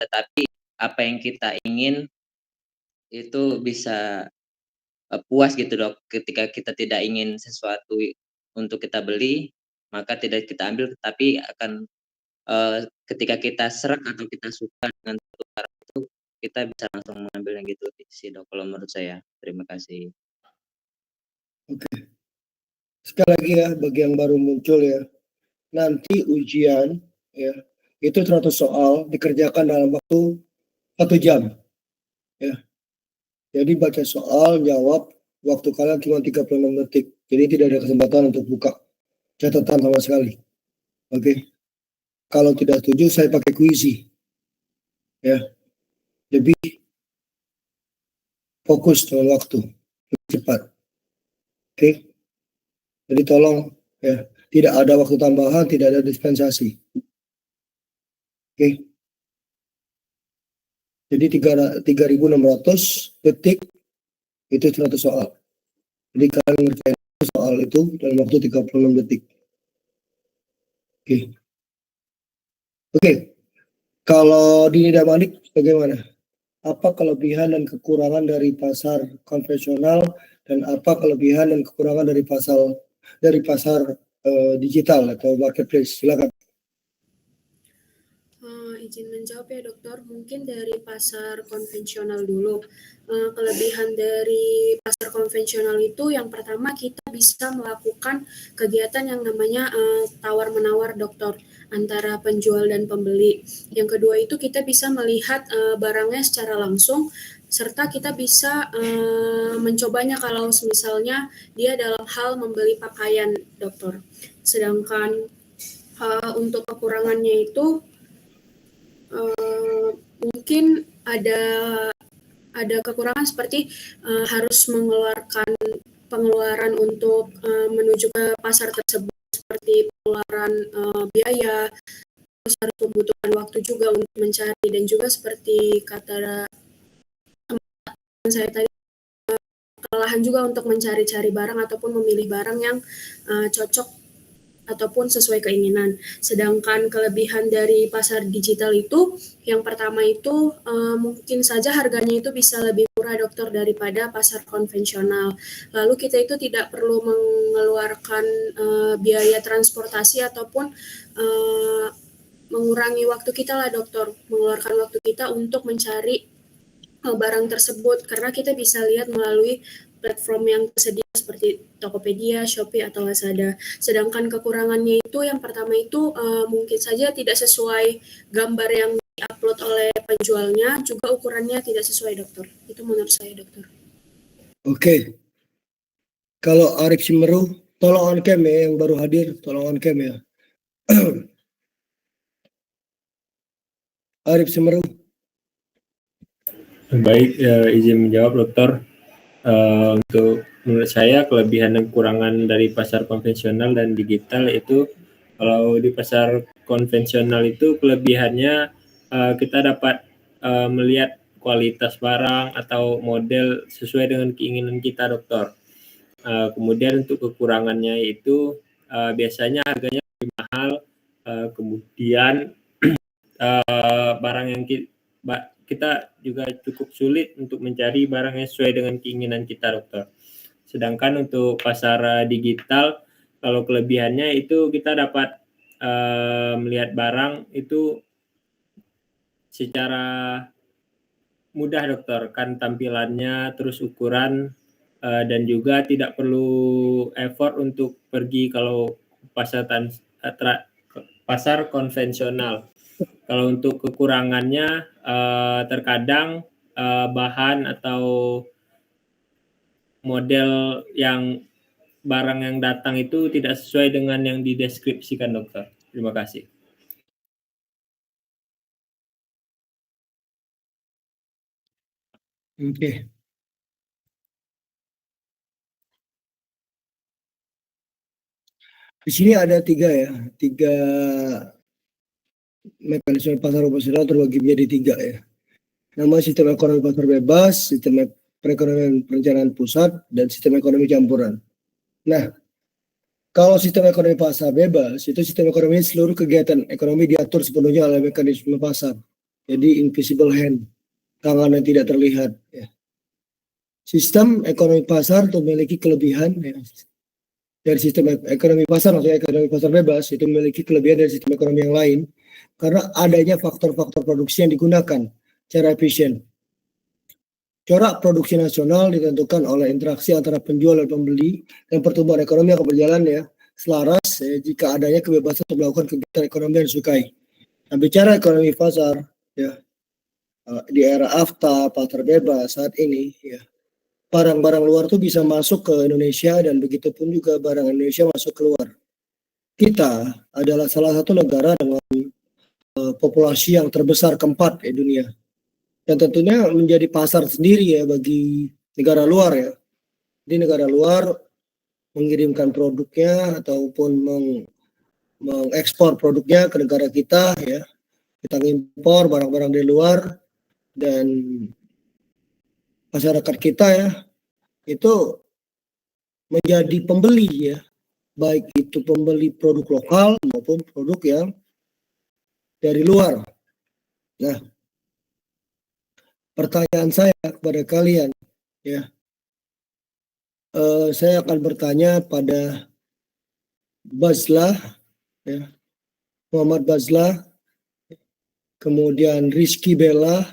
tetapi apa yang kita ingin itu bisa puas gitu Dok. Ketika kita tidak ingin sesuatu untuk kita beli, maka tidak kita ambil, tapi akan ketika kita serak atau kita suka dengan suatu barang itu, kita bisa langsung mengambilnya gitu sih Dok, kalau menurut saya. Terima kasih. Oke. Sekali lagi ya, bagi yang baru muncul ya, nanti ujian ya, itu 100 soal dikerjakan dalam waktu 1 jam ya. Jadi baca soal, jawab, waktu kalian cuma 36 detik. Jadi tidak ada kesempatan untuk buka catatan sama sekali. Oke. Kalau tidak setuju, saya pakai kuisi. Ya. Lebih fokus dengan waktu. Lebih cepat. Oke. Jadi tolong ya, tidak ada waktu tambahan, tidak ada dispensasi. Oke. Jadi 3.600 detik itu 100 soal. Jadi kalian ngerjain soal itu dalam waktu 36 detik. Oke. Oke. Kalau Dini dan Manik bagaimana? Apa kelebihan dan kekurangan dari pasar konvensional dan apa kelebihan dan kekurangan dari pasar digital atau marketplace? Silakan. Izin menjawab ya dokter, mungkin dari pasar konvensional dulu. Kelebihan dari pasar konvensional itu yang pertama kita bisa melakukan kegiatan yang namanya tawar-menawar dokter antara penjual dan pembeli. Yang kedua itu kita bisa melihat barangnya secara langsung serta kita bisa mencobanya kalau misalnya dia dalam hal membeli pakaian dokter. Sedangkan untuk kekurangannya itu mungkin ada kekurangan seperti harus mengeluarkan pengeluaran untuk menuju ke pasar tersebut seperti pengeluaran biaya, terus harus membutuhkan waktu juga untuk mencari dan juga seperti kata teman saya tadi kelelahan juga untuk mencari-cari barang ataupun memilih barang yang cocok ataupun sesuai keinginan. Sedangkan kelebihan dari pasar digital itu, yang pertama itu mungkin saja harganya itu bisa lebih murah dokter daripada pasar konvensional. Lalu kita itu tidak perlu mengeluarkan biaya transportasi ataupun mengurangi waktu kita lah dokter, mengeluarkan waktu kita untuk mencari barang tersebut karena kita bisa lihat melalui platform yang tersedia seperti Tokopedia, Shopee, atau Lazada. Sedangkan kekurangannya itu yang pertama itu mungkin saja tidak sesuai gambar yang diupload oleh penjualnya, juga ukurannya tidak sesuai dokter. Itu menurut saya dokter. Oke. Kalau Arif Simeru, tolong on cam ya, yang baru hadir, tolong on cam ya. Arif Simeru. Baik, izin menjawab dokter. Untuk menurut saya kelebihan dan kekurangan dari pasar konvensional dan digital itu, kalau di pasar konvensional itu kelebihannya kita dapat melihat kualitas barang atau model sesuai dengan keinginan kita dokter. Kemudian untuk kekurangannya itu biasanya harganya lebih mahal, kemudian barang yang kita juga cukup sulit untuk mencari barang yang sesuai dengan keinginan kita dokter. Sedangkan untuk pasar digital, kalau kelebihannya itu kita dapat melihat barang itu secara mudah dokter, kan tampilannya, terus ukuran, dan juga tidak perlu effort untuk pergi kalau pasar konvensional. Kalau untuk kekurangannya terkadang bahan atau model yang barang yang datang itu tidak sesuai dengan yang dideskripsikan dokter. Terima kasih. Oke. Di sini ada tiga mekanisme pasar operasional terbagi menjadi 3 ya. Nama sistem ekonomi pasar bebas, sistem perekonomian perencanaan pusat, dan sistem ekonomi campuran. Nah, kalau sistem ekonomi pasar bebas, itu sistem ekonomi seluruh kegiatan ekonomi diatur sepenuhnya oleh mekanisme pasar. Jadi invisible hand, tangan yang tidak terlihat. Ya. Sistem ekonomi pasar itu memiliki kelebihan. Ya. Dari sistem ekonomi pasar, maksudnya ekonomi pasar bebas, itu memiliki kelebihan dari sistem ekonomi yang lain karena adanya faktor-faktor produksi yang digunakan secara efisien. Corak produksi nasional ditentukan oleh interaksi antara penjual dan pembeli dan pertumbuhan ekonomi akan berjalan ya selaras ya, jika adanya kebebasan untuk melakukan kegiatan ekonomi yang disukai. Nah, bicara ekonomi pasar ya di era AFTA, pasar bebas saat ini ya barang-barang luar tuh bisa masuk ke Indonesia dan begitu pun juga barang Indonesia masuk keluar. Kita adalah salah satu negara dengan populasi yang terbesar keempat di dunia. Dan tentunya menjadi pasar sendiri ya bagi negara luar ya. Jadi negara luar mengirimkan produknya ataupun mengekspor produknya ke negara kita ya. Kita impor barang-barang dari luar dan masyarakat kita ya itu menjadi pembeli ya. Baik itu pembeli produk lokal maupun produk yang dari luar. Nah, pertanyaan saya kepada kalian ya. Saya akan bertanya pada Bazlah, ya, Muhammad Bazlah, kemudian Rizky Bella,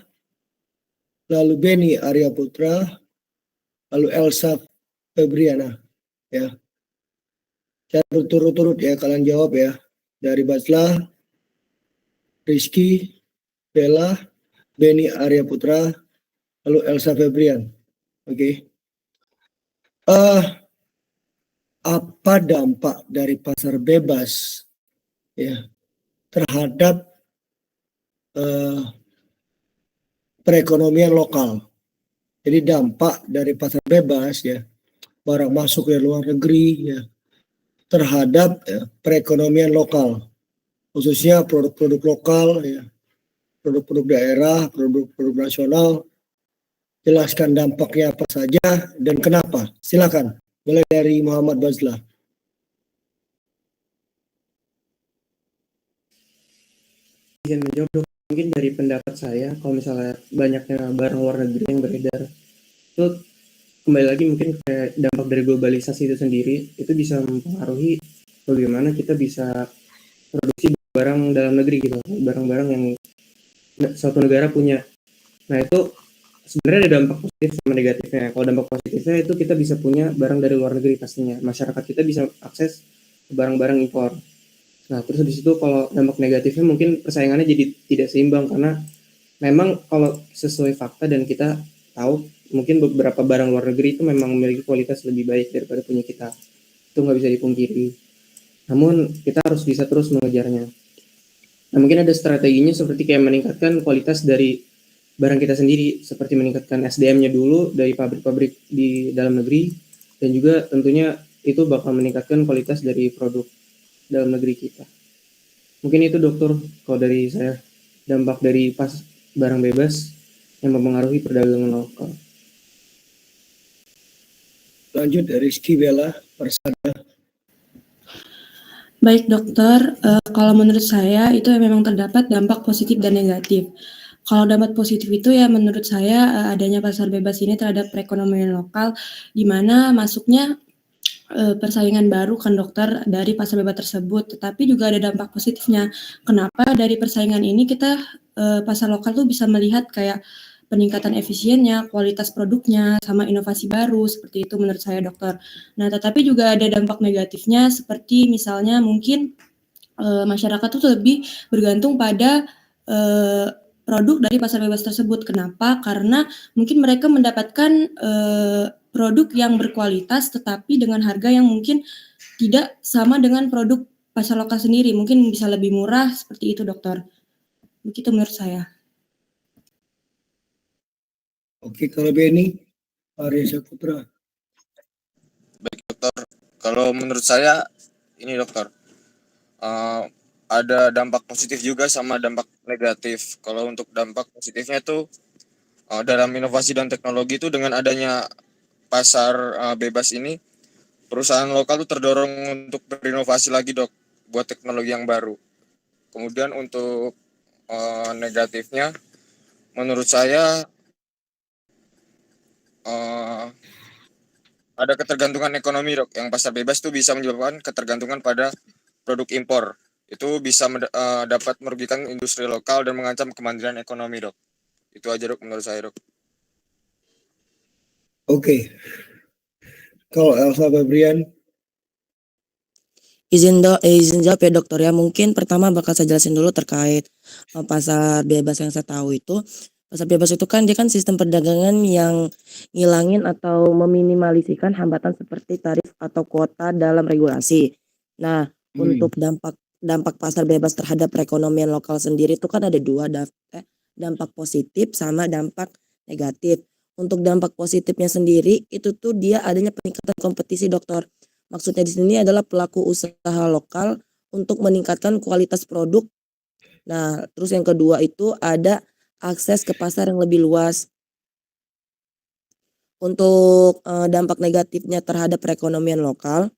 lalu Beni Arya Putra, lalu Elsa Febriana. Ya, saya berturut-turut ya kalian jawab ya dari Bazlah, Rizky Bella, Beni Arya Putra, lalu Elsa Febrian. Oke. Apa dampak dari pasar bebas ya terhadap perekonomian lokal? Jadi dampak dari pasar bebas ya barang masuk dari luar negeri ya terhadap ya, perekonomian lokal, khususnya produk-produk lokal ya, produk-produk daerah, produk-produk nasional. Jelaskan dampaknya apa saja dan kenapa. Silakan. Mulai dari Muhammad Bazlah. Izin menjawab dong. Mungkin dari pendapat saya, kalau misalnya banyaknya barang luar negeri yang beredar, itu kembali lagi mungkin kayak dampak dari globalisasi itu sendiri, itu bisa mempengaruhi bagaimana kita bisa produksi barang dalam negeri gitu, barang-barang yang suatu negara punya. Nah itu sebenarnya ada dampak positif sama negatifnya. Kalau dampak positifnya itu kita bisa punya barang dari luar negeri pastinya. Masyarakat kita bisa akses barang-barang impor. Nah terus habis itu kalau dampak negatifnya mungkin persaingannya jadi tidak seimbang karena memang kalau sesuai fakta dan kita tahu mungkin beberapa barang luar negeri itu memang memiliki kualitas lebih baik daripada punya kita. Itu nggak bisa dipungkiri. Namun kita harus bisa terus mengejarnya. Nah mungkin ada strateginya seperti kayak meningkatkan kualitas dari barang kita sendiri, seperti meningkatkan SDM-nya dulu dari pabrik-pabrik di dalam negeri, dan juga tentunya itu bakal meningkatkan kualitas dari produk dalam negeri kita. Mungkin itu dokter kalau dari saya dampak dari pas barang bebas yang mempengaruhi perdagangan lokal. Lanjut dari Rizky Bella, Persada. Baik dokter, kalau menurut saya itu memang terdapat dampak positif dan negatif. Kalau dampak positif itu ya menurut saya adanya pasar bebas ini terhadap perekonomian lokal, di mana masuknya persaingan baru kan dokter dari pasar bebas tersebut, tetapi juga ada dampak positifnya. Kenapa dari persaingan ini kita pasar lokal tuh bisa melihat kayak peningkatan efisiennya, kualitas produknya, sama inovasi baru, seperti itu menurut saya dokter. Nah, tetapi juga ada dampak negatifnya seperti misalnya mungkin masyarakat tuh lebih bergantung pada produk dari pasar bebas tersebut. Kenapa? Karena mungkin mereka mendapatkan produk yang berkualitas tetapi dengan harga yang mungkin tidak sama dengan produk pasar lokal sendiri. Mungkin bisa lebih murah seperti itu dokter. Begitu menurut saya. Oke, kalau Beni Arya Putra. Baik dokter, kalau menurut saya ini dokter ada dampak positif juga sama dampak negatif. Kalau untuk dampak positifnya itu dalam inovasi dan teknologi itu dengan adanya pasar bebas ini, perusahaan lokal itu terdorong untuk berinovasi lagi dok, buat teknologi yang baru. Kemudian untuk negatifnya menurut saya eh, ada ketergantungan ekonomi, Dok. Yang pasar bebas itu bisa menyebabkan ketergantungan pada produk impor. Itu bisa dapat merugikan industri lokal dan mengancam kemandirian ekonomi, Dok. Itu aja, Dok, menurut saya, Dok. Oke. Kalau Elsa Febrian, Izin jawab ya dokter ya. Mungkin pertama bakal saya jelasin dulu terkait pasar bebas yang saya tahu itu. Pasar bebas itu kan dia kan sistem perdagangan yang ngilangin atau meminimalisasikan hambatan seperti tarif atau kuota dalam regulasi. Nah, untuk dampak pasar bebas terhadap perekonomian lokal sendiri itu kan ada dua, dampak positif sama dampak negatif. Untuk dampak positifnya sendiri itu tuh dia adanya peningkatan kompetisi dokter. Maksudnya di sini adalah pelaku usaha lokal untuk meningkatkan kualitas produk. Nah, terus yang kedua itu ada akses ke pasar yang lebih luas. Untuk dampak negatifnya terhadap perekonomian lokal,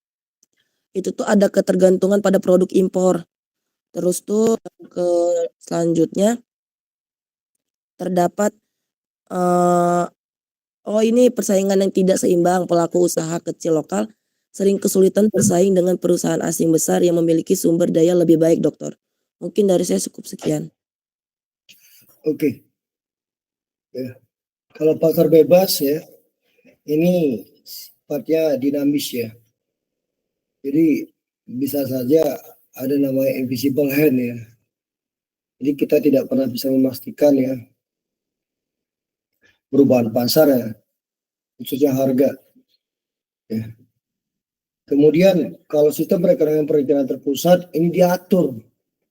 itu tuh ada ketergantungan pada produk impor. Terus tuh ke selanjutnya terdapat ini persaingan yang tidak seimbang. Pelaku usaha kecil lokal sering kesulitan bersaing dengan perusahaan asing besar yang memiliki sumber daya lebih baik, dokter. Mungkin dari saya cukup sekian. oke. Ya. Kalau pasar bebas ya, ini sifatnya dinamis ya. Jadi bisa saja ada namanya invisible hand ya. Jadi kita tidak pernah bisa memastikan ya perubahan pasar ya, khususnya harga. Ya. Kemudian kalau sistem perekonomian perizinan terpusat ini diatur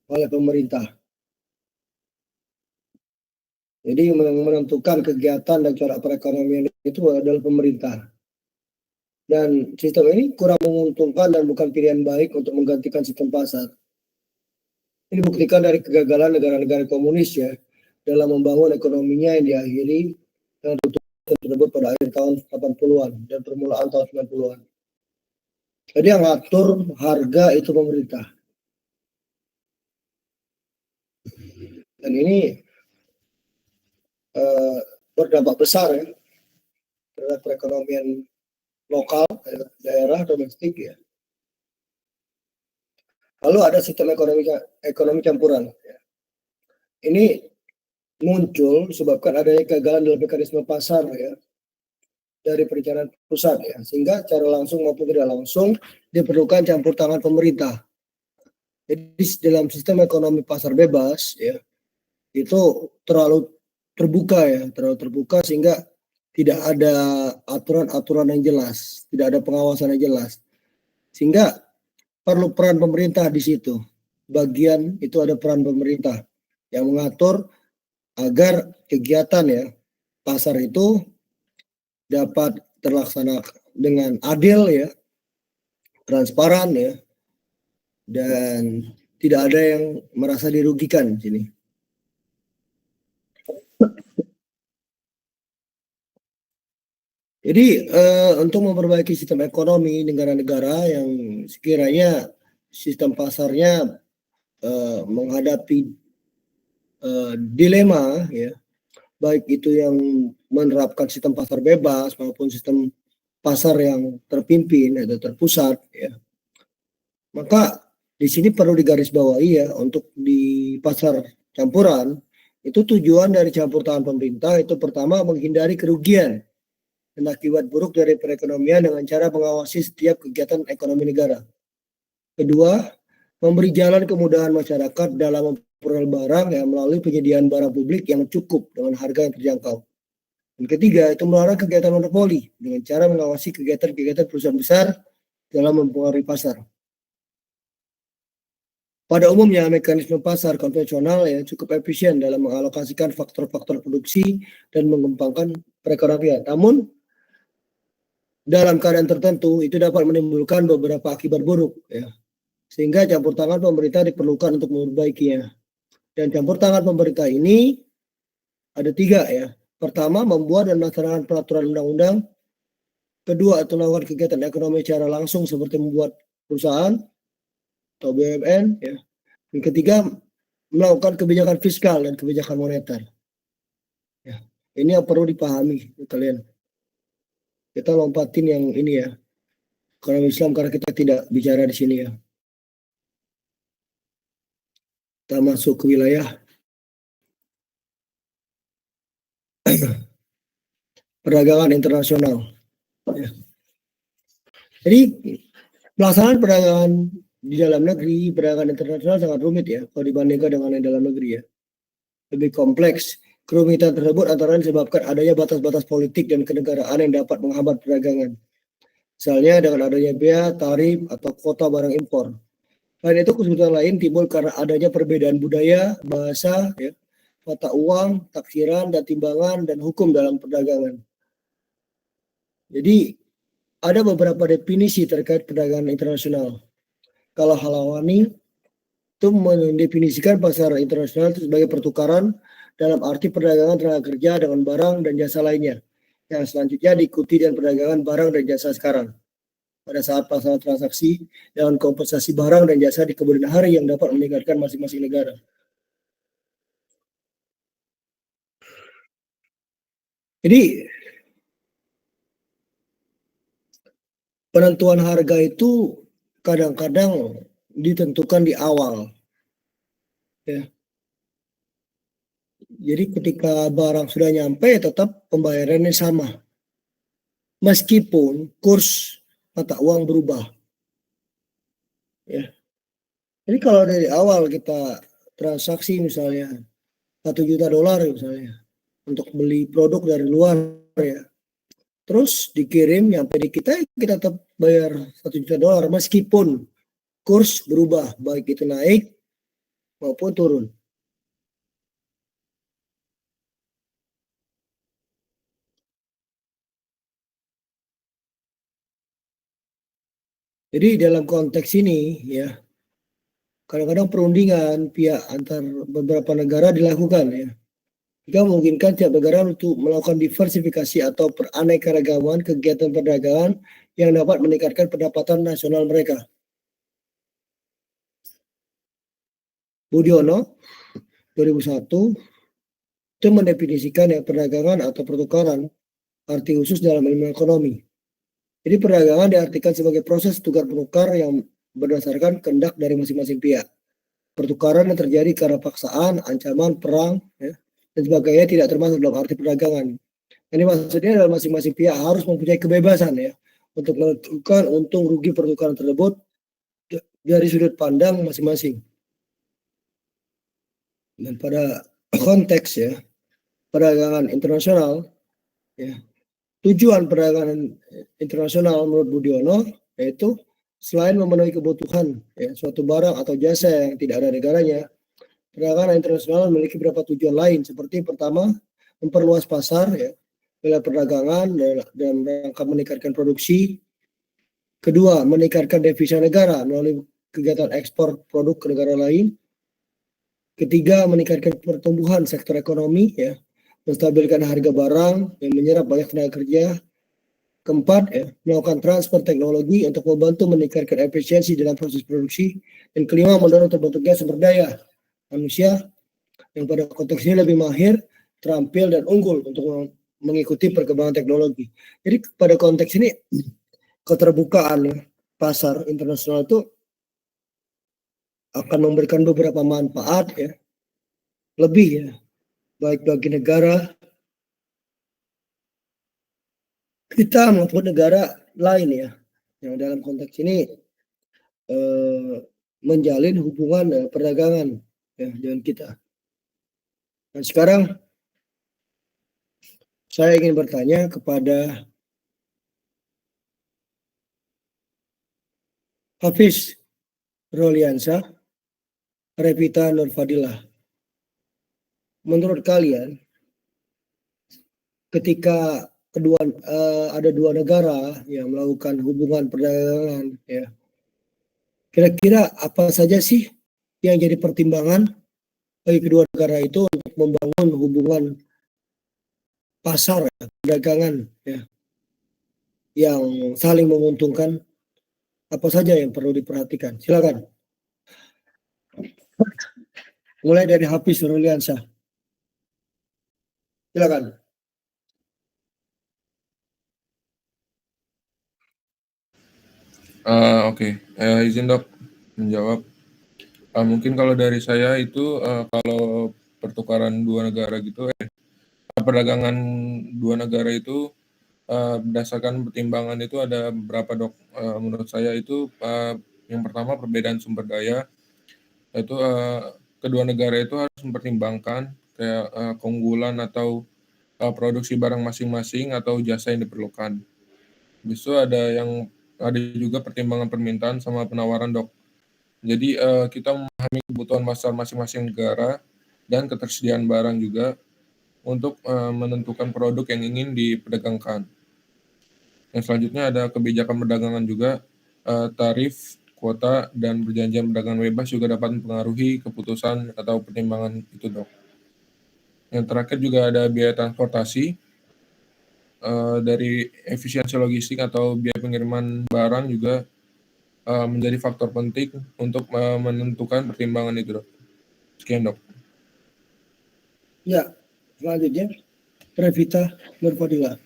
oleh pemerintah. Jadi menentukan kegiatan dan cara perekonomian itu adalah pemerintah. Dan sistem ini kurang menguntungkan dan bukan pilihan baik untuk menggantikan sistem pasar. Ini buktikan dari kegagalan negara-negara komunis ya dalam membangun ekonominya yang diakhiri dengan rutinitas tersebut pada akhir tahun 80-an dan permulaan tahun 90-an. Jadi yang ngatur harga itu pemerintah. Dan ini berdampak besar ya terhadap perekonomian lokal, daerah, domestik ya. Lalu ada sistem ekonomi campuran. Ya. Ini muncul sebabkan adanya kegagalan dalam mekanisme pasar ya dari perencanaan pusat ya, sehingga cara langsung maupun tidak langsung diperlukan campur tangan pemerintah. Jadi dalam sistem ekonomi pasar bebas ya itu terlalu terbuka sehingga tidak ada aturan-aturan yang jelas, tidak ada pengawasan yang jelas, sehingga perlu peran pemerintah di situ. Bagian itu ada peran pemerintah yang mengatur agar kegiatan ya pasar itu dapat terlaksana dengan adil ya, transparan ya, dan tidak ada yang merasa dirugikan di sini. Jadi untuk memperbaiki sistem ekonomi negara-negara yang sekiranya sistem pasarnya menghadapi dilema ya, baik itu yang menerapkan sistem pasar bebas maupun sistem pasar yang terpimpin atau terpusat ya. Maka di sini perlu digarisbawahi ya, untuk di pasar campuran itu tujuan dari campur tangan pemerintah itu pertama menghindari kerugian dan akibat buruk dari perekonomian dengan cara mengawasi setiap kegiatan ekonomi negara. Kedua, memberi jalan kemudahan masyarakat dalam memperoleh barang ya melalui penyediaan barang publik yang cukup dengan harga yang terjangkau. Dan ketiga, itu melarang kegiatan monopoli dengan cara mengawasi kegiatan-kegiatan perusahaan besar dalam mempengaruhi pasar. Pada umumnya, mekanisme pasar konvensional ya cukup efisien dalam mengalokasikan faktor-faktor produksi dan mengembangkan perekonomian. Namun, dalam keadaan tertentu itu dapat menimbulkan beberapa akibat buruk ya. Sehingga campur tangan pemerintah diperlukan untuk memperbaikinya. Dan campur tangan pemerintah ini ada 3 ya. Pertama, membuat dan melaksanakan peraturan undang-undang. Kedua, itu melakukan kegiatan ekonomi secara langsung seperti membuat perusahaan atau BUMN ya. Yang ketiga, melakukan kebijakan fiskal dan kebijakan moneter. Ya. Ini yang perlu dipahami kalian. Kita lompatin yang ini ya. Kalau Islam karena kita tidak bicara di sini ya. Kita masuk ke wilayah perdagangan internasional. Ya. Jadi pelaksanaan perdagangan di dalam negeri, perdagangan internasional sangat rumit ya kalau dibandingkan dengan yang dalam negeri ya. Lebih kompleks. Kerumitan tersebut antara lain disebabkan adanya batas-batas politik dan kenegaraan yang dapat menghambat perdagangan. Misalnya dengan adanya bea, tarif, atau kuota barang impor. Selain itu kesulitan lain timbul karena adanya perbedaan budaya, bahasa, ya, mata uang, taksiran, dan timbangan, dan hukum dalam perdagangan. Jadi ada beberapa definisi terkait perdagangan internasional. Kalau Halawani itu mendefinisikan pasar internasional itu sebagai pertukaran dalam arti perdagangan tenaga kerja dengan barang dan jasa lainnya. Yang selanjutnya diikuti dengan perdagangan barang dan jasa sekarang. Pada saat pelaksanaan transaksi dengan kompensasi barang dan jasa di kemudian hari yang dapat meningkatkan masing-masing negara. Jadi penentuan harga itu kadang-kadang ditentukan di awal. Ya. Jadi ketika barang sudah nyampe tetap pembayarannya sama. Meskipun kurs mata uang berubah. Ya. Jadi kalau dari awal kita transaksi misalnya $1 juta misalnya untuk beli produk dari luar ya. Terus dikirim nyampe di kita tetap bayar $1 juta meskipun kurs berubah baik itu naik maupun turun. Jadi dalam konteks ini ya kadang-kadang perundingan pihak antar beberapa negara dilakukan ya. Jika memungkinkan tiap negara untuk melakukan diversifikasi atau peraneka-ragaman kegiatan perdagangan yang dapat meningkatkan pendapatan nasional mereka. Budiono 2001 itu mendefinisikan ya perdagangan atau pertukaran arti khusus dalam ilmu ekonomi. Jadi perdagangan diartikan sebagai proses tukar-menukar yang berdasarkan kehendak dari masing-masing pihak. Pertukaran yang terjadi karena paksaan, ancaman, perang, ya, dan sebagainya tidak termasuk dalam arti perdagangan. Ini maksudnya adalah masing-masing pihak harus mempunyai kebebasan ya untuk menentukan untung rugi pertukaran tersebut dari sudut pandang masing-masing. Dan pada konteks ya perdagangan internasional, ya, tujuan perdagangan internasional menurut Budiono yaitu selain memenuhi kebutuhan ya, suatu barang atau jasa yang tidak ada negaranya, perdagangan internasional memiliki beberapa tujuan lain seperti pertama memperluas pasar ya, wilayah perdagangan dan rangka meningkatkan produksi. Kedua, meningkatkan devisa negara melalui kegiatan ekspor produk ke negara lain. Ketiga, meningkatkan pertumbuhan sektor ekonomi ya, menstabilkan harga barang yang menyerap banyak tenaga kerja. Keempat, ya, melakukan transfer teknologi untuk membantu meningkatkan efisiensi dalam proses produksi. Dan kelima, mendorong terbentuknya sumber daya manusia yang pada konteks ini lebih mahir, terampil, dan unggul untuk mengikuti perkembangan teknologi. Jadi pada konteks ini keterbukaan ya, pasar internasional itu akan memberikan beberapa manfaat ya, lebih ya, baik bagi negara kita maupun negara lain ya, yang dalam konteks ini menjalin hubungan perdagangan ya dengan kita. Dan sekarang saya ingin bertanya kepada Hafiz Roliansa, Revita Nurfadilah. Menurut kalian, ketika ada dua negara yang melakukan hubungan perdagangan, ya, kira-kira apa saja sih yang jadi pertimbangan bagi kedua negara itu untuk membangun hubungan pasar ya, perdagangan ya, yang saling menguntungkan? Apa saja yang perlu diperhatikan? Silakan. Mulai dari Hafiz Roliansa. Silakan. Oke, izin dok menjawab. Mungkin kalau dari saya itu kalau pertukaran dua negara gitu, perdagangan dua negara itu berdasarkan pertimbangan itu ada beberapa dok. Menurut saya itu yang pertama perbedaan sumber daya, itu kedua negara itu harus mempertimbangkan kayak keunggulan atau produksi barang masing-masing atau jasa yang diperlukan. Habis itu ada juga pertimbangan permintaan sama penawaran dok. Jadi kita memahami kebutuhan pasar masing-masing negara dan ketersediaan barang juga untuk menentukan produk yang ingin diperdagangkan. Yang selanjutnya ada kebijakan perdagangan juga, tarif, kuota, dan perjanjian perdagangan bebas juga dapat mempengaruhi keputusan atau pertimbangan itu dok. Yang terakhir juga ada biaya transportasi, dari efisiensi logistik atau biaya pengiriman barang juga menjadi faktor penting untuk menentukan pertimbangan itu dok. Sekian dok. Ya, selanjutnya Revita Nurfadila.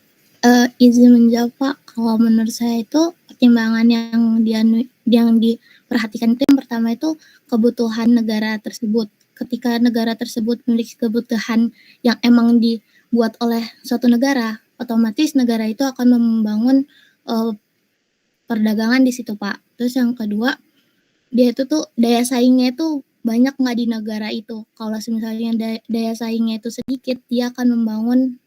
Izin menjawab Pak, kalau menurut saya itu pertimbangan yang diperhatikan itu yang pertama itu kebutuhan negara tersebut. Ketika negara tersebut memiliki kebutuhan yang emang dibuat oleh suatu negara, otomatis negara itu akan membangun perdagangan di situ Pak. Terus yang kedua, dia itu tuh daya saingnya itu banyak nggak di negara itu. Kalau misalnya daya saingnya itu sedikit, dia akan membangun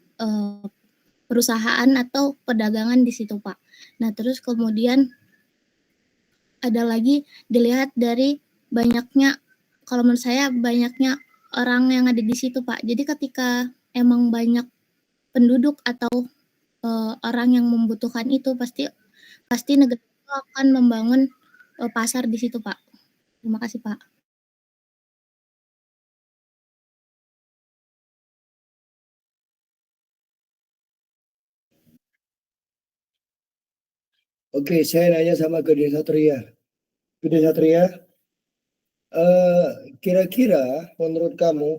perusahaan atau perdagangan di situ Pak. Nah terus kemudian ada lagi dilihat dari banyaknya, kalau menurut saya banyaknya orang yang ada di situ Pak. Jadi ketika emang banyak penduduk atau orang yang membutuhkan itu, pasti negara itu akan membangun pasar di situ Pak. Terima kasih Pak. Oke, saya nanya sama Gede Satria. Gede Satria, kira-kira menurut kamu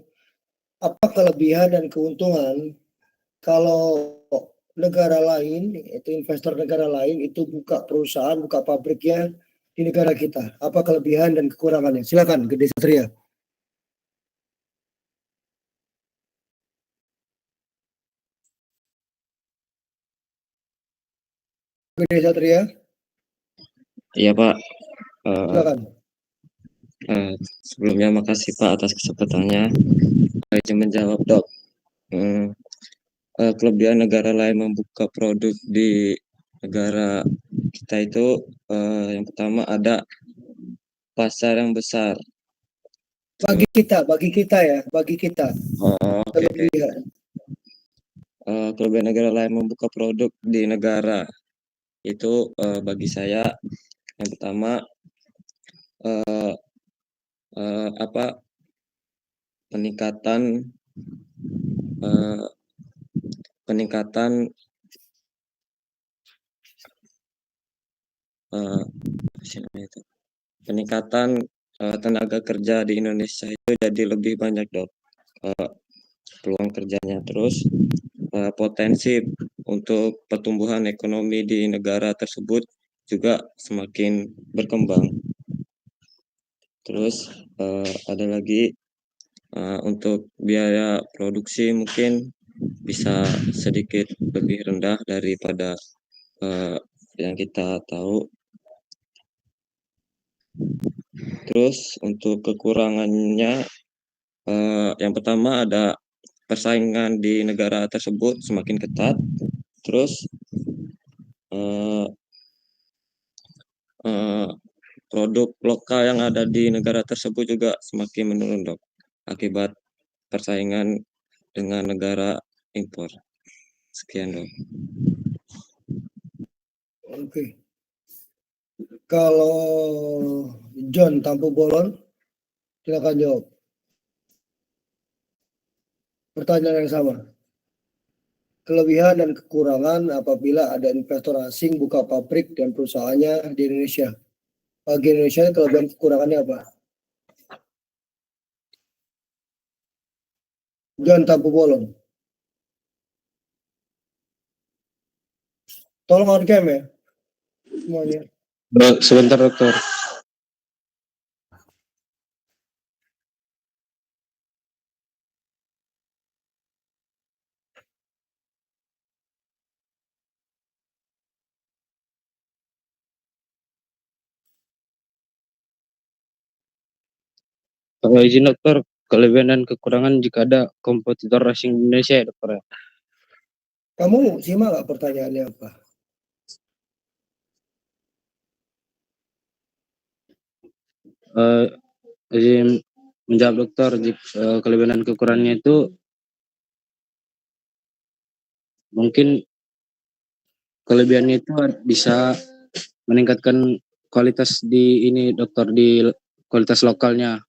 apa kelebihan dan keuntungan kalau negara lain, itu investor negara lain itu buka perusahaan, buka pabriknya di negara kita? Apa kelebihan dan kekurangannya? Silakan, Gede Satria. Gede Satria, Iya Pak. silakan. Sebelumnya makasih Pak atas kesempatannya. Izin menjawab dok. Kelebihan negara lain membuka produk di negara kita itu yang pertama ada pasar yang besar. Bagi kita ya, bagi kita. Oke. Kelebihan. Kelebihan negara lain membuka produk di negara itu bagi saya yang pertama peningkatan tenaga kerja di Indonesia itu jadi lebih banyak dok peluang kerjanya. Terus potensi untuk pertumbuhan ekonomi di negara tersebut juga semakin berkembang. Terus ada lagi untuk biaya produksi mungkin bisa sedikit lebih rendah daripada yang kita tahu. Terus untuk kekurangannya yang pertama ada persaingan di negara tersebut semakin ketat. Terus produk lokal yang ada di negara tersebut juga semakin menurun dok akibat persaingan dengan negara impor. Sekian dok. Oke. Kalau John Tampu Bolon, silakan jawab. Pertanyaan yang sama. Kelebihan dan kekurangan apabila ada investor asing buka pabrik dan perusahaannya di Indonesia. Bagi Indonesia kelebihan kekurangannya apa? John Tampu Bolon. Tolong on cam ya semuanya. Sebentar dokter. Izin dokter, kelebihan dan kekurangan jika ada kompetitor racing Indonesia ya dokter ya. Kamu simak nggak pertanyaannya apa? Izin menjawab dokter, kelebihan dan kekurangannya itu mungkin kelebihannya itu bisa meningkatkan kualitas di ini dokter, di kualitas lokalnya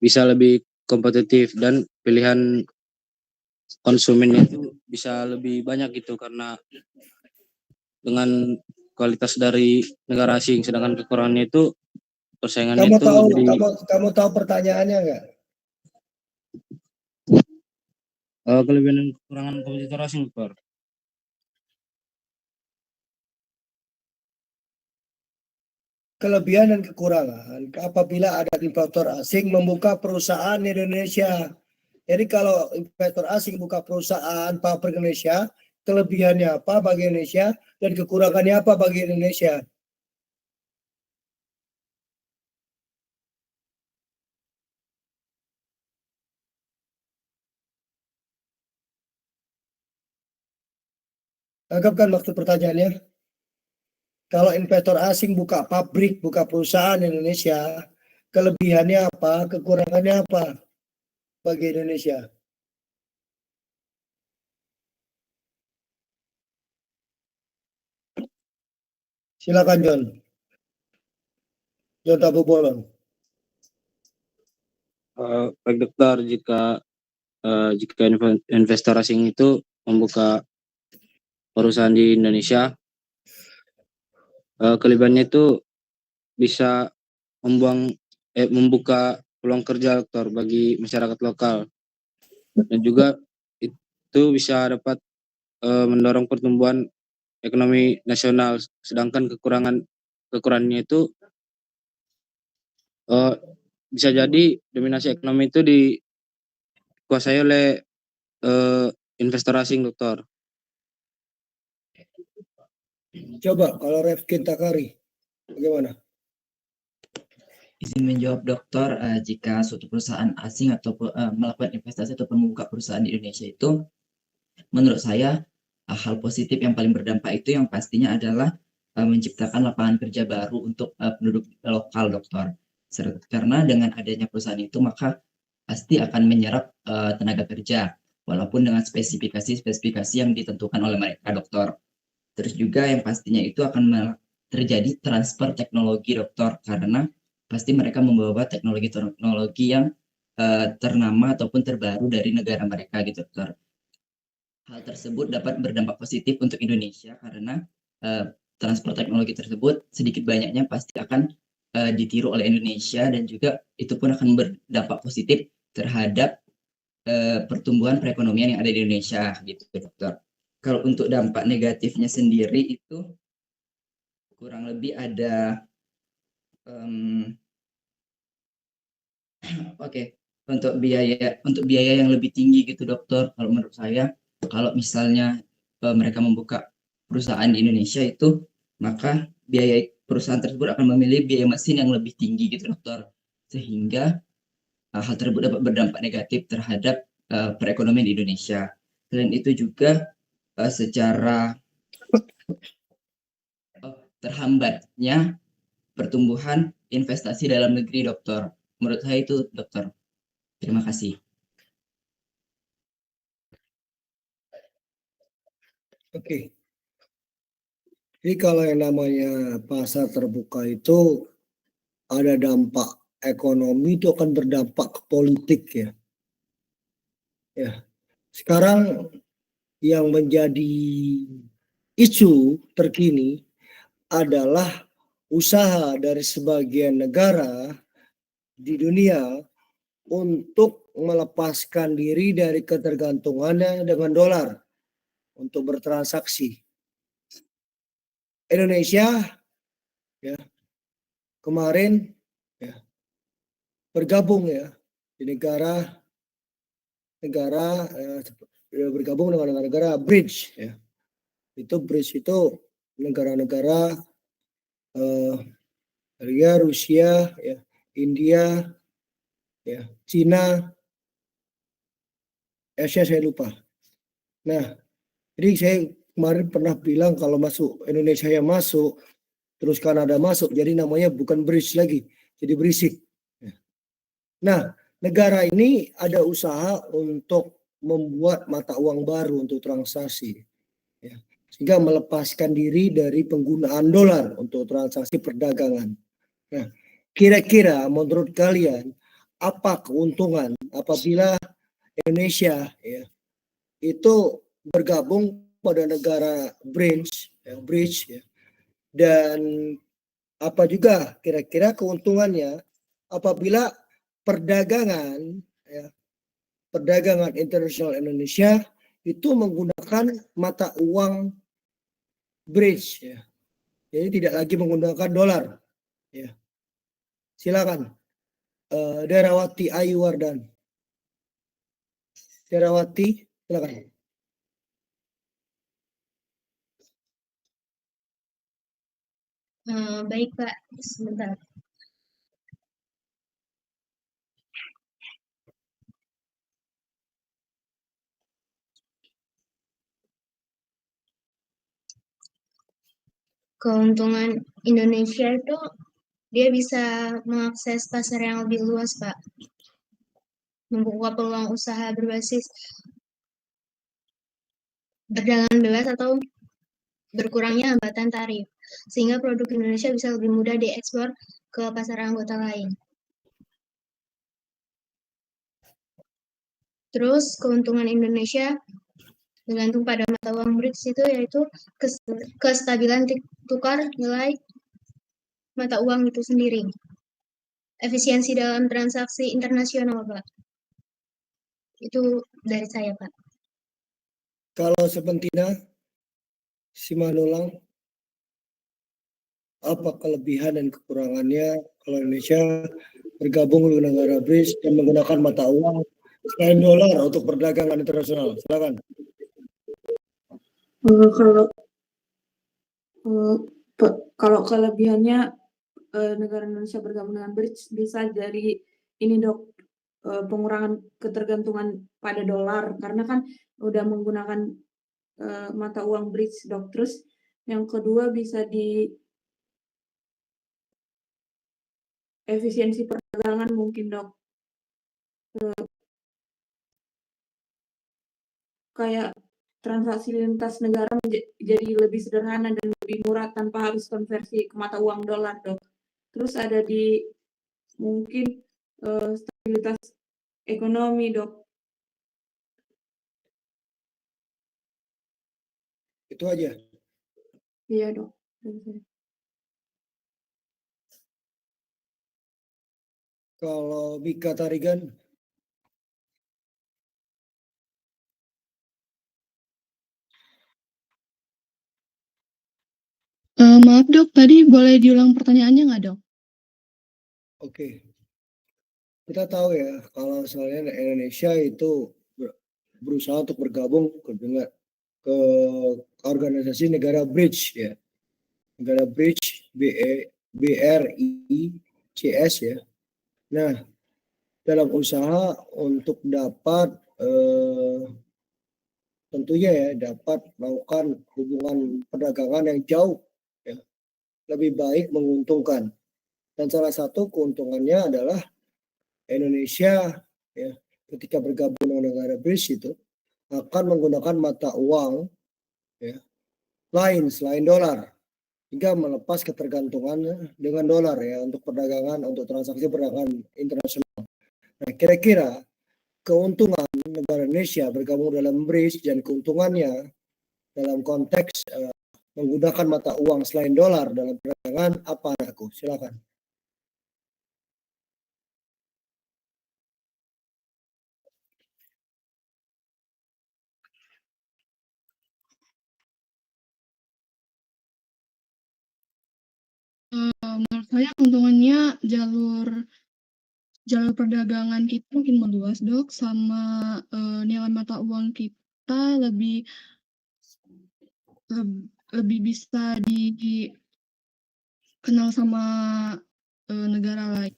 bisa lebih kompetitif dan pilihan konsumennya itu bisa lebih banyak gitu karena dengan kualitas dari negara asing, sedangkan kekurangannya itu persaingannya Kamu itu tahu jadi kamu tahu pertanyaannya nggak? kelebihan dan kekurangan kompetitor asing dokter. Kelebihan dan kekurangan apabila ada investor asing membuka perusahaan di Indonesia. Jadi kalau investor asing buka perusahaan pabrik Indonesia, kelebihannya apa bagi Indonesia dan kekurangannya apa bagi Indonesia? Anggap kan maksud pertanyaannya? Kalau investor asing buka pabrik, buka perusahaan di Indonesia, kelebihannya apa, kekurangannya apa bagi Indonesia? Silakan John. John Tabu Bolon. Baik dokter, jika investor asing itu membuka perusahaan di Indonesia, kelebihannya itu bisa membuka peluang kerja dokter bagi masyarakat lokal dan juga itu bisa dapat mendorong pertumbuhan ekonomi nasional, sedangkan kekurangannya itu bisa jadi dominasi ekonomi itu dikuasai oleh investor asing dokter. Coba kalau Rifkin Takari, bagaimana? Izin menjawab dokter, jika suatu perusahaan asing atau melakukan investasi atau membuka perusahaan di Indonesia itu, menurut saya hal positif yang paling berdampak itu yang pastinya adalah menciptakan lapangan kerja baru untuk penduduk lokal dokter. Karena dengan adanya perusahaan itu maka pasti akan menyerap tenaga kerja, walaupun dengan spesifikasi yang ditentukan oleh mereka dokter. Terus juga yang pastinya itu akan terjadi transfer teknologi dokter, karena pasti mereka membawa teknologi yang ternama ataupun terbaru dari negara mereka gitu dokter. Hal tersebut dapat berdampak positif untuk Indonesia karena transfer teknologi tersebut sedikit banyaknya pasti akan ditiru oleh Indonesia, dan juga itu pun akan berdampak positif terhadap pertumbuhan perekonomian yang ada di Indonesia gitu dokter. Kalau untuk dampak negatifnya sendiri itu kurang lebih ada untuk biaya yang lebih tinggi gitu dokter. Kalau menurut saya, kalau misalnya mereka membuka perusahaan di Indonesia itu, maka biaya perusahaan tersebut akan memilih biaya mesin yang lebih tinggi gitu dokter, sehingga hal tersebut dapat berdampak negatif terhadap perekonomian di Indonesia. Selain itu juga secara terhambatnya pertumbuhan investasi dalam negeri dokter. Menurut saya itu dokter. Terima kasih. Oke. Jadi kalau yang namanya pasar terbuka itu ada dampak ekonomi, itu akan berdampak ke politik ya. Ya. Sekarang yang menjadi isu terkini adalah usaha dari sebagian negara di dunia untuk melepaskan diri dari ketergantungannya dengan dolar untuk bertransaksi. Indonesia ya kemarin ya bergabung ya di negara bergabung dengan negara-negara BRICS ya. Itu BRICS itu negara-negara Rusia ya, India ya, Cina, Asia saya lupa. Nah, jadi saya kemarin pernah bilang kalau masuk Indonesia yang masuk, terus Kanada masuk, jadi namanya bukan BRICS lagi, jadi berisik. Nah, negara ini ada usaha untuk membuat mata uang baru untuk transaksi, ya, sehingga melepaskan diri dari penggunaan dolar untuk transaksi perdagangan. Nah, kira-kira menurut kalian apa keuntungan apabila Indonesia ya itu bergabung pada negara BRICS ya, dan apa juga kira-kira keuntungannya apabila perdagangan ya, perdagangan internasional Indonesia itu menggunakan mata uang BRICS ya. Jadi tidak lagi menggunakan dolar ya. Silakan Darawati Ayu Wardan. Darawati, silakan. Baik Pak, sebentar. Keuntungan Indonesia itu dia bisa mengakses pasar yang lebih luas, Pak. Membuka peluang usaha berbasis perdagangan bebas atau berkurangnya hambatan tarif, sehingga produk Indonesia bisa lebih mudah diekspor ke pasar anggota lain. Terus keuntungan Indonesia bergantung pada mata uang BRICS itu yaitu kestabilan tukar nilai mata uang itu sendiri. Efisiensi dalam transaksi internasional, Pak. Itu dari saya, Pak. Kalau Sepentina, Simanulang, apa kelebihan dan kekurangannya kalau Indonesia bergabung dengan negara BRICS dan menggunakan mata uang selain dolar untuk perdagangan internasional? Silakan. Kalau kelebihannya negara Indonesia bergabung dengan BRICS bisa dari ini dok, pengurangan ketergantungan pada dolar karena kan udah menggunakan mata uang BRICS dok. Terus yang kedua bisa di efisiensi perdagangan mungkin dok, kayak transaksi lintas negara jadi lebih sederhana dan lebih murah tanpa harus konversi ke mata uang dolar dok. Terus ada di mungkin stabilitas ekonomi dok. Itu aja. Iya dok. Kalau Mika Tarigan, Maaf dok, tadi boleh diulang pertanyaannya nggak dok? oke. Kita tahu ya kalau misalnya Indonesia itu berusaha untuk bergabung ke organisasi negara BRICS ya. Negara BRICS, BRICS ya. Nah, dalam usaha untuk dapat tentunya ya dapat melakukan hubungan perdagangan yang jauh ya, lebih baik menguntungkan. Dan salah satu keuntungannya adalah Indonesia ya ketika bergabung dengan negara BRICS itu akan menggunakan mata uang ya, lain selain dolar hingga melepas ketergantungannya dengan dolar ya untuk perdagangan, untuk transaksi perdagangan internasional. Nah, kira-kira keuntungan negara Indonesia bergabung dalam BRICS dan keuntungannya dalam konteks menggunakan mata uang selain dolar dalam perdagangan apa anakku? Silakan. saya keuntungannya jalur perdagangan kita makin meluas, Dok, sama nilai mata uang kita lebih bisa dikenal sama negara lain.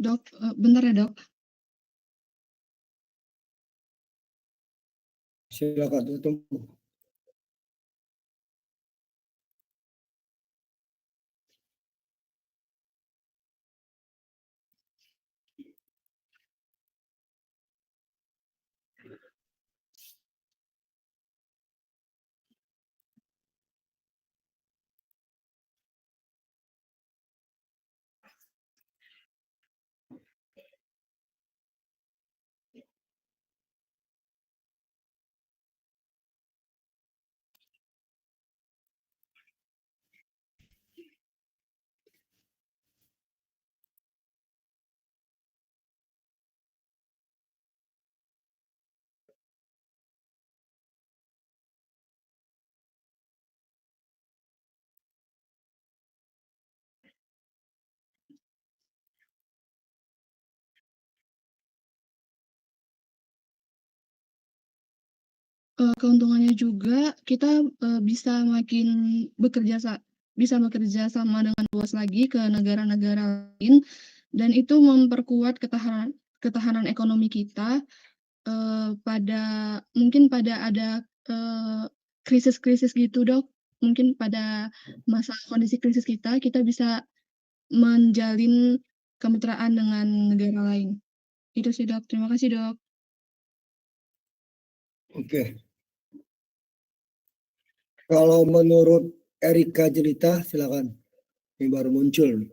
Dok, bentar ya, Dok. Silakan tunggu. Keuntungannya juga kita bisa bisa bekerja sama dengan luas lagi ke negara-negara lain, dan itu memperkuat ketahanan ekonomi kita mungkin pada ada krisis-krisis gitu, Dok. Mungkin pada masa kondisi krisis kita bisa menjalin kemitraan dengan negara lain. Itu sih, Dok. Terima kasih, Dok. Oke. Kalau menurut Erika Jelita, silakan. Ini baru muncul.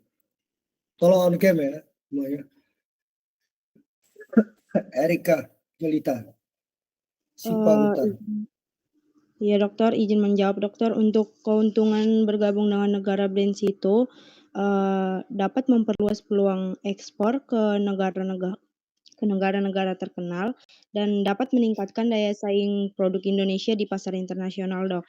Tolong on cam ya semuanya. Erika Jelita. Sipahutan. Iya dokter, izin menjawab dokter. Untuk keuntungan bergabung dengan negara BRICS itu dapat memperluas peluang ekspor ke negara-negara terkenal dan dapat meningkatkan daya saing produk Indonesia di pasar internasional, Dok.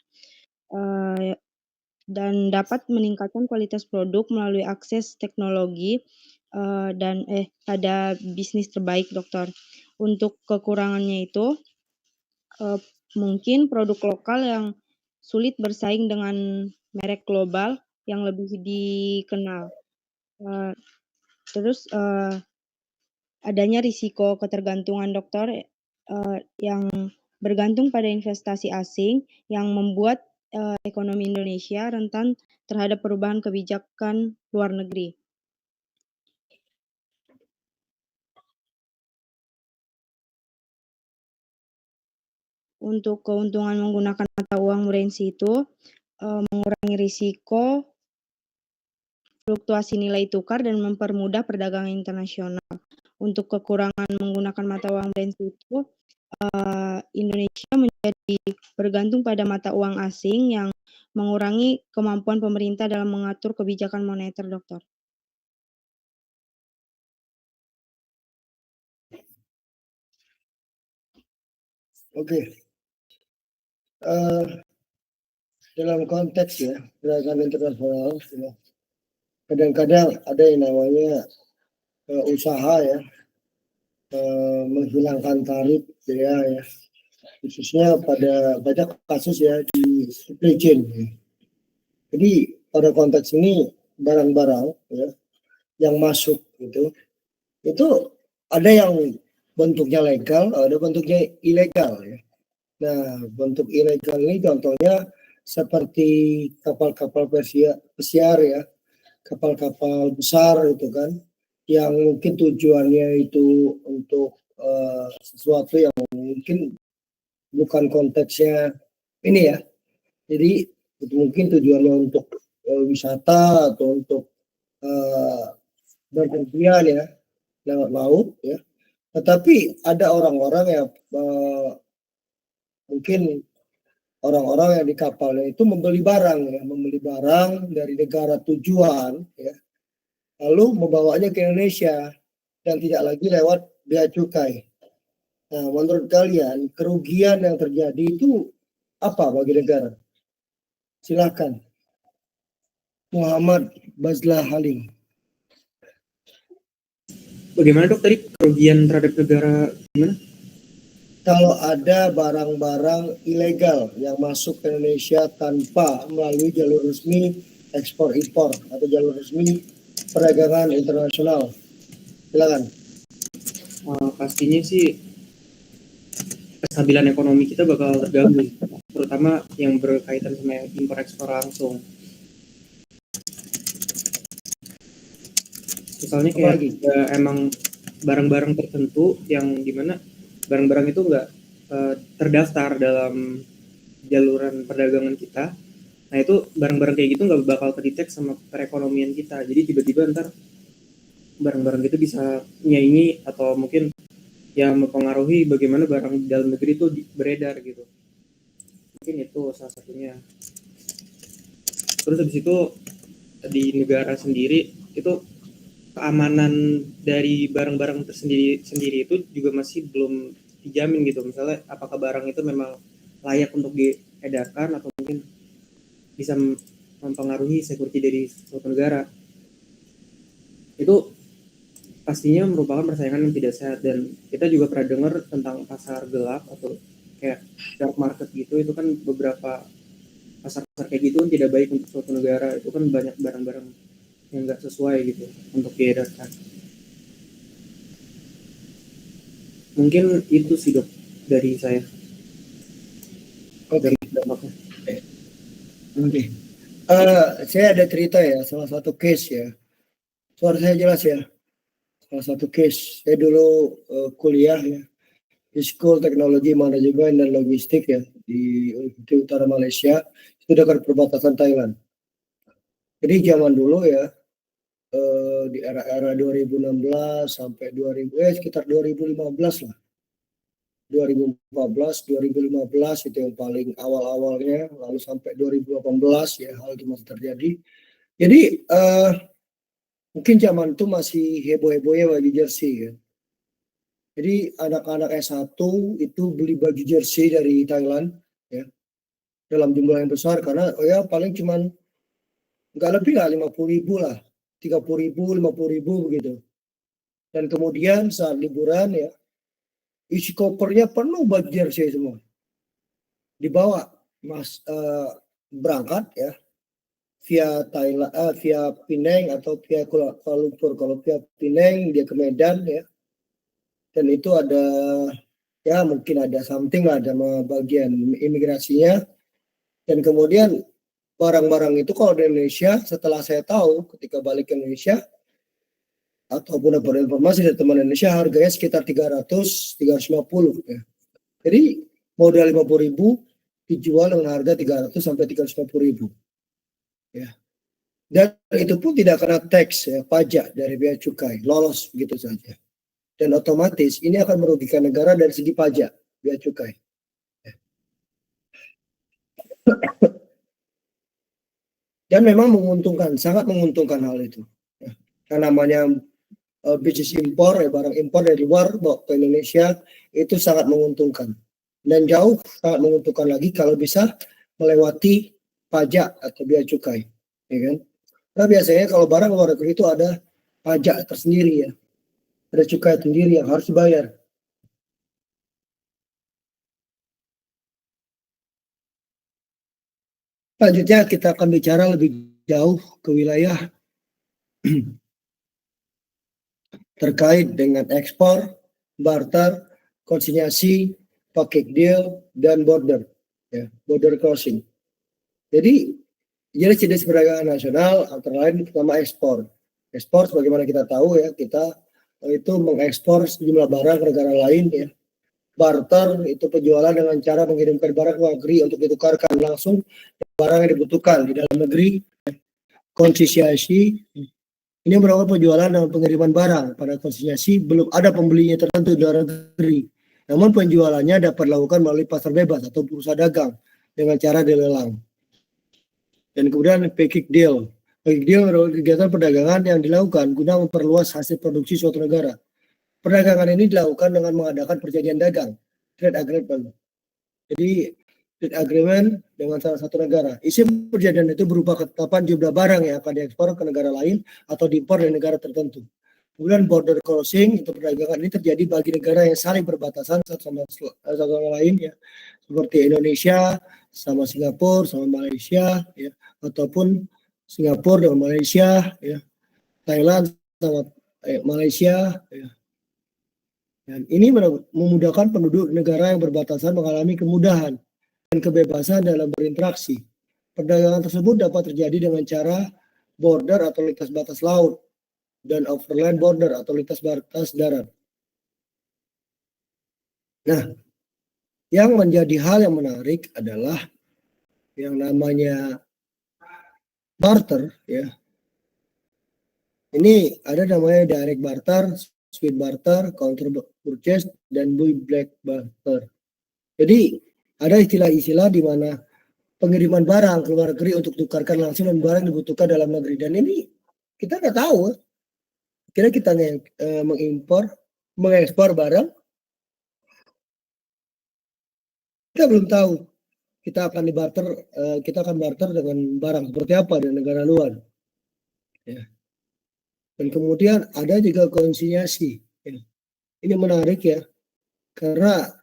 Dan dapat meningkatkan kualitas produk melalui akses teknologi dan pada bisnis terbaik, Dokter. Untuk kekurangannya itu mungkin produk lokal yang sulit bersaing dengan merek global yang lebih dikenal. Terus adanya risiko ketergantungan dokter yang bergantung pada investasi asing yang membuat ekonomi Indonesia rentan terhadap perubahan kebijakan luar negeri. Untuk keuntungan menggunakan mata uang BRICS itu mengurangi risiko fluktuasi nilai tukar dan mempermudah perdagangan internasional. Untuk kekurangan menggunakan mata uang BRICS itu Indonesia menjadi bergantung pada mata uang asing yang mengurangi kemampuan pemerintah dalam mengatur kebijakan moneter, dokter. Oke. Dalam konteks ya perdagangan internasional, ya, kadang-kadang ada yang namanya usaha ya menghilangkan tarif ya, khususnya pada banyak kasus ya di supply chain. Ya. Jadi pada konteks ini barang-barang ya yang masuk itu ada yang bentuknya legal, ada bentuknya ilegal ya. Nah, bentuk ilegal ini contohnya seperti kapal-kapal pesiar ya, kapal-kapal besar itu kan, yang mungkin tujuannya itu untuk sesuatu yang mungkin bukan konteksnya ini ya. Jadi itu mungkin tujuannya untuk wisata atau untuk berpergian ya lewat laut ya. Tetapi ada orang-orang yang mungkin orang-orang yang di kapalnya itu membeli barang dari negara tujuan ya, lalu membawanya ke Indonesia dan tidak lagi lewat bea cukai. Nah, menurut kalian kerugian yang terjadi itu apa bagi negara? Silakan. Muhammad Bazlah Halim. Bagaimana dok tadi kerugian terhadap negara gimana? Kalau ada barang-barang ilegal yang masuk ke Indonesia tanpa melalui jalur resmi ekspor impor atau jalur resmi perdagangan internasional, silakan. Pastinya sih kestabilan ekonomi kita bakal terganggu, terutama yang berkaitan sama impor ekspor langsung. Misalnya kayak emang barang-barang tertentu yang dimana barang-barang itu nggak terdaftar dalam jaluran perdagangan kita. Nah itu barang-barang kayak gitu nggak bakal kedetek sama perekonomian kita. Jadi tiba-tiba ntar barang-barang itu bisa nyaingi atau mungkin yang mempengaruhi bagaimana barang dalam negeri itu beredar gitu. Mungkin itu salah satunya. Terus habis itu di negara sendiri itu keamanan dari barang-barang tersendiri itu juga masih belum dijamin gitu. Misalnya apakah barang itu memang layak untuk diedarkan atau mungkin bisa mempengaruhi security dari suatu negara. Itu pastinya merupakan persaingan yang tidak sehat, dan kita juga pernah dengar tentang pasar gelap atau kayak dark market gitu. Itu kan beberapa pasar-pasar kayak gitu tidak baik untuk suatu negara. Itu kan banyak barang-barang yang nggak sesuai gitu untuk diedarkan. Mungkin itu sih dok dari saya. Oke. Oke. Saya ada cerita ya, salah satu case ya. Suara saya jelas ya. Salah satu case. Saya dulu kuliah ya di School Teknologi Manajemen dan Logistik ya di Universitas Utara Malaysia, itu dekat perbatasan Thailand. Jadi zaman dulu ya, di era-era 2016 sampai sekitar 2015 lah. 2014, 2015 itu yang paling awal-awalnya, lalu sampai 2018 ya hal itu masih terjadi. Jadi mungkin zaman itu masih heboh-hebohnya baju jersey ya. Jadi anak-anak S1 itu beli baju jersey dari Thailand ya dalam jumlah yang besar, karena ya paling cuman nggak lebih lah 50.000 lah, 30.000, 50.000 begitu. Dan kemudian saat liburan ya, isi kopernya penuh baju jersey semua. Dibawa berangkat ya via Thailand, via Penang atau via Kuala Lumpur. Kalau via Penang dia ke Medan ya. Dan itu ada ya mungkin ada something lah sama bagian imigrasinya. Dan kemudian barang-barang itu kalau di Indonesia, setelah saya tahu ketika balik ke Indonesia ataupun dapat informasi dari teman Indonesia, harganya sekitar 300-350 ya. Jadi modal 50.000 dijual dengan harga 300 sampai 350.000 ya. Dan itu pun tidak kena tax ya, pajak dari bea cukai, lolos begitu saja. Dan otomatis ini akan merugikan negara dari segi pajak bea cukai. Dan memang menguntungkan, sangat menguntungkan hal itu. Karena namanya bisnis impor, barang impor dari luar bawa ke Indonesia itu sangat menguntungkan. Dan jauh sangat menguntungkan lagi kalau bisa melewati pajak atau bea cukai, ya kan? Nah biasanya kalau barang luar negeri itu ada pajak tersendiri ya, ada cukai sendiri yang harus dibayar. Selanjutnya kita akan bicara lebih jauh ke wilayah terkait dengan ekspor, barter, konsinyasi, package deal, dan border, ya, border crossing. Jadi jenis perdagangan nasional antara lain pertama ekspor. Ekspor sebagaimana kita tahu ya, kita itu mengekspor sejumlah barang ke negara lain ya. Barter itu penjualan dengan cara mengirimkan barang ke luar negeri untuk ditukarkan langsung barang yang dibutuhkan di dalam negeri. Konsinyasi ini merupakan penjualan dengan pengiriman barang. Pada konsinyasi belum ada pembelinya tertentu di luar negeri. Namun penjualannya dapat dilakukan melalui pasar bebas atau bursa dagang dengan cara dilelang. Dan kemudian package deal. Package deal adalah kegiatan perdagangan yang dilakukan guna memperluas hasil produksi suatu negara. Perdagangan ini dilakukan dengan mengadakan perjanjian dagang, trade agreement. Jadi trade agreement dengan salah satu negara. Isi perjanjian itu berupa ketetapan jumlah barang yang akan diekspor ke negara lain atau diimpor dari negara tertentu. Kemudian border crossing itu perdagangan ini terjadi bagi negara yang saling berbatasan satu sama lain ya, seperti Indonesia sama Singapura sama Malaysia ya, ataupun Singapura dengan Malaysia ya, Thailand sama Malaysia ya. Dan ini memudahkan penduduk negara yang berbatasan mengalami kemudahan dan kebebasan dalam berinteraksi. Perdagangan tersebut dapat terjadi dengan cara border atau lintas batas laut dan overland border atau lintas batas darat. Nah, yang menjadi hal yang menarik adalah yang namanya barter ya. Ini ada namanya direct barter, sweet barter, counter purchase, dan black barter. Jadi ada istilah-istilah di mana pengiriman barang ke luar negeri untuk tukarkan langsung dengan barang yang dibutuhkan dalam negeri. Dan ini kita nggak tahu. Kira kita mengekspor barang, kita belum tahu. Kita akan barter dengan barang seperti apa di negara luar. Ya. Dan kemudian ada juga konsinyasi. Ya. Ini menarik ya, karena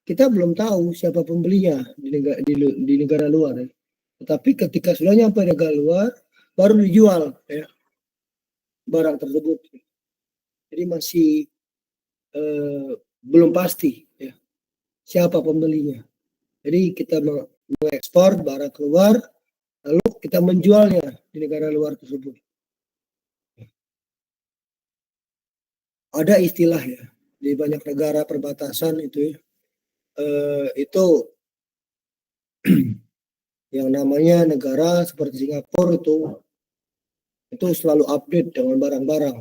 kita belum tahu siapa pembelinya di negara luar. Ya. Tetapi ketika sudah nyampe negara luar, baru dijual ya, barang tersebut. Jadi masih belum pasti ya, siapa pembelinya. Jadi kita mengekspor barang keluar, lalu kita menjualnya di negara luar tersebut. Ada istilah ya di banyak negara perbatasan itu ya, itu yang namanya negara seperti Singapura itu selalu update dengan barang-barang.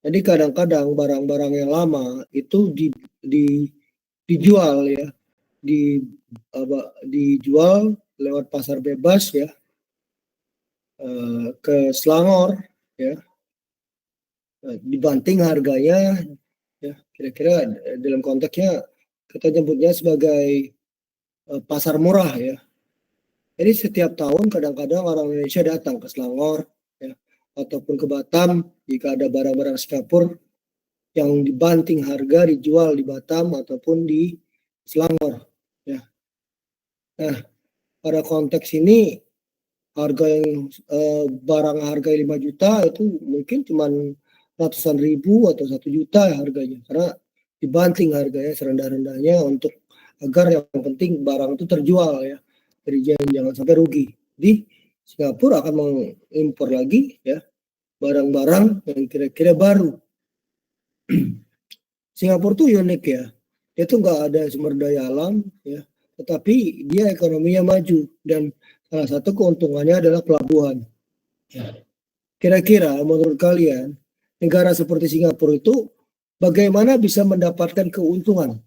Jadi kadang-kadang barang-barang yang lama itu dijual ya, dijual lewat pasar bebas ya, ke Selangor ya, dibanting harganya ya, kira-kira dalam konteksnya kita nyebutnya sebagai pasar murah ya. Jadi setiap tahun kadang-kadang orang Indonesia datang ke Selangor ya, ataupun ke Batam jika ada barang-barang Singapura yang dibanting harga dijual di Batam ataupun di Selangor ya. Nah, pada konteks ini harga yang barang harga 5 juta itu mungkin cuma ratusan ribu atau 1 juta harganya, karena dibanting harganya serendah-rendahnya untuk agar yang penting barang itu terjual ya, jadi jangan sampai rugi. Di Singapura akan mengimpor lagi ya barang-barang yang kira-kira baru. Singapura tuh unik ya, dia tuh nggak ada sumber daya alam ya, tetapi dia ekonominya maju dan salah satu keuntungannya adalah pelabuhan. Kira-kira menurut kalian negara seperti Singapura itu bagaimana bisa mendapatkan keuntungan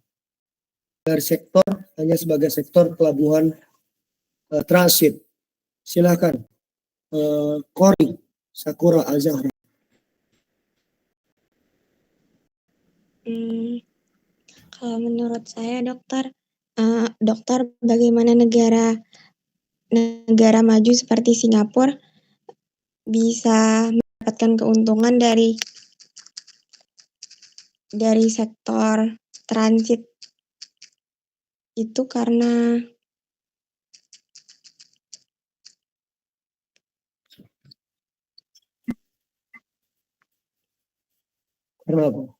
dari sektor hanya sebagai sektor pelabuhan transit? Silakan, Kori Sakura Azahra. Kalau menurut saya dokter, bagaimana negara maju seperti Singapura bisa mendapatkan keuntungan dari sektor transit itu karena Kenapa?